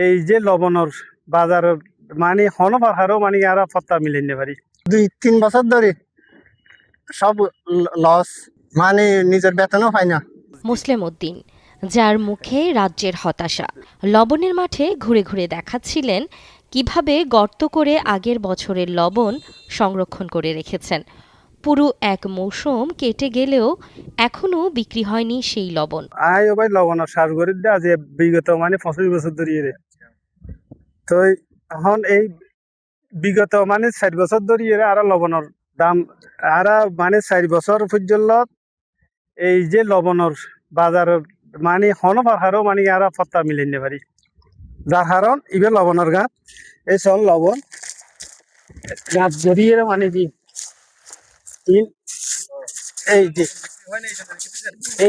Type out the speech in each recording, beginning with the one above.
এই যে লবণের বাজারের মানে হনবার হারও মানে আর পত্তা মিলাইতে পারি 2-3 বছর ধরে সব লস, মানে নিজের বেতনও পাই না। মুসলিম উদ্দিন, যার মুখে রাজ্যের হতাশা, লবণের মাঠে ঘুরে ঘুরে দেখাচ্ছিলেন কিভাবে গর্ত করে আগের বছরের লবণ সংরক্ষণ করে রেখেছেন। পুরো এক মৌসুম কেটে গেলেও এখনো বিক্রি হয়নি সেই লবণ। আয় ভাই লবণের শ্বাস গড়ি দেওয়া যে বিগত মানে 25 বছর ধরিয়ে তো এখন এই বিগত মানে 4 বছর ধরিয়ে আর লবণের দাম আর মানে 4 বছর পর্যন্ত এই যে লবণের বাজারের মানে হনবার হারও মানে আর পত্তা মিলাইতে পারি, যার কারণ এবার লবণের গাছ এই সব লবণ গাছ জড়িয়ে মানে কি এই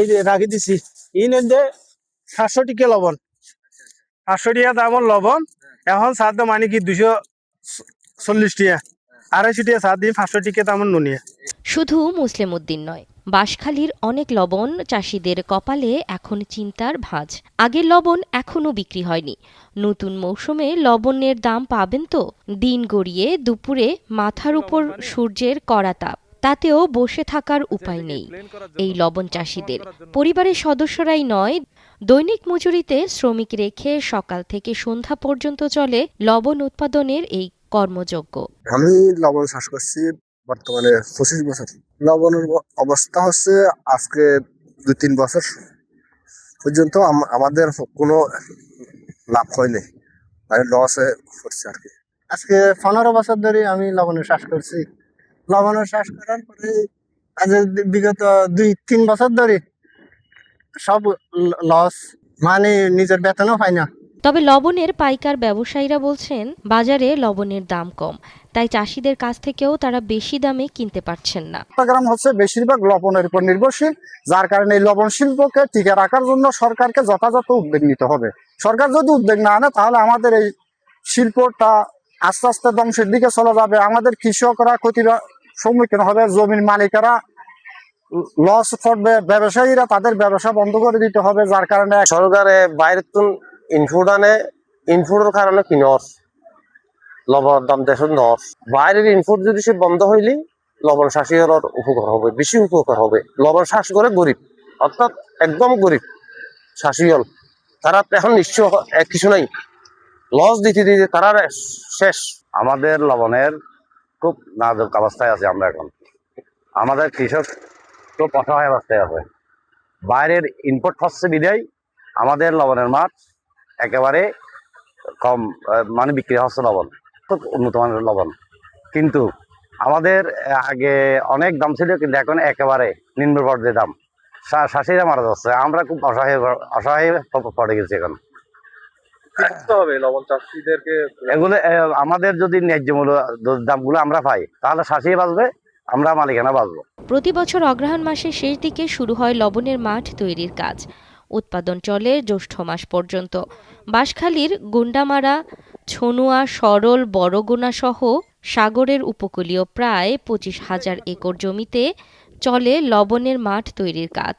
যে রাখি দিছি ইন 700 টিকা লবণ, 500 টাকা দামের লবণ এখন সার দাম মানে কি 240 টাকা, 250 টাকা সার দিন 500 টাকা দামের নুনিয়া। শুধু মুসলিম উদ্দিন নয়, বাঁশখালীর অনেক লবণ চাষিদের কপালে এখন চিন্তার ভাঁজ। আগের লবণ এখনো বিক্রি হয়নি। নতুন মৌসুমে লবণের দাম পাবেন তো? দিন গড়িয়ে দুপুরে মাথার উপর সূর্যের কড়া তাপ, তাতেও বসে থাকার উপায় নেই এই লবণ চাষিদের। পরিবারের সদস্যরাই নয়, দৈনিক মজুরিতে শ্রমিক রেখে সকাল থেকে সন্ধ্যা পর্যন্ত চলে লবণ উৎপাদনের এই কর্মযজ্ঞ। আমি লবণ চাষ করছি বর্তমানে 25 বছর। লবণের অবস্থা হচ্ছে আজকে 2-3 বছর পর্যন্ত আমাদের কোনো লাভ হয়নি, মানে লসে করছি আর কি। আজকে 15 বছর ধরে আমি লবণের চাষ করছি। লবণের চাষ করার পরে আজ বিগত 2-3 বছর ধরে সব লস, মানে নিজের বেতনও পাই না। তবে লবণের পাইকার ব্যবসায়ীরা বলছেন বাজারে লবণের দাম কম, তাই চাষিদের কাছ থেকেও তারা বেশি দামে কিনতে পারছেন না। চট্টগ্রাম হচ্ছে বেশিরভাগ লবণের উপর নির্ভরশীল, যার কারণে এই লবণ শিল্পকে টিকে রাখার জন্য সরকারকে যথাযথ উদ্যোগ নিতে হবে। সরকার যদি উদ্যোগ না আনে তাহলে আমাদের এই শিল্পটা আস্তে আস্তে ধ্বংসের দিকে চলে যাবে। আমাদের কৃষকরা ক্ষতির সম্মুখীন হবে, জমির মালিকেরা লস করবে, ব্যবসায়ীরা তাদের ব্যবসা বন্ধ করে দিতে হবে। যার কারণে সরকারে বাইরের তুন ইনপুট আনে, ইনপুটের কারণে কি নস লবণের দাম দেশের নস। বাইরের ইনপুট যদি সে বন্ধ হইলে লবণ চাষির উপকার হবে, বেশি উপকার হবে। লবণ চাষ করে গরিব, অর্থাৎ একদম গরিব চাষিয়ল, তারা এখন নিশ্চয় কিছু নাই, লস দিতে দিতে তারা শেষ। আমাদের লবণের খুব নাজুক অবস্থায় আছে। আমরা এখন আমাদের কৃষক খুব অসহায় অবস্থায় আছে। বাইরের ইনপুট হচ্ছে বিদায় আমাদের লবণের মাছ একেবারে কম মানে বিক্রি হচ্ছে লবণ, খুব উন্নত মানের লবণ। কিন্তু আমাদের আগে অনেক দাম ছিল, কিন্তু এখন একেবারে নিম্ন পর্যায়ে দাম, চাষিরা মারা যাচ্ছে। আমরা খুব অসহায় পড়ে গেছি এখন। এগুলো আমাদের যদি ন্যায্য মূল্য দামগুলো আমরা পাই তাহলে চাষি বাঁচবে, আমরা মালিকানা বাঁচবো। প্রতি বছর অগ্রহায়ণ মাসের শেষ দিকে শুরু হয় লবণের মাঠ তৈরির কাজ। উৎপাদন চলে জ্যৈষ্ঠ মাস পর্যন্ত। বাঁশখালীর গুন্ডামারা, ছনুয়া, সরল, বড়গুনা সহ সাগরের উপকূলীয় প্রায় 25,000 একর জমিতে চলে লবণের মাঠ তৈরির কাজ।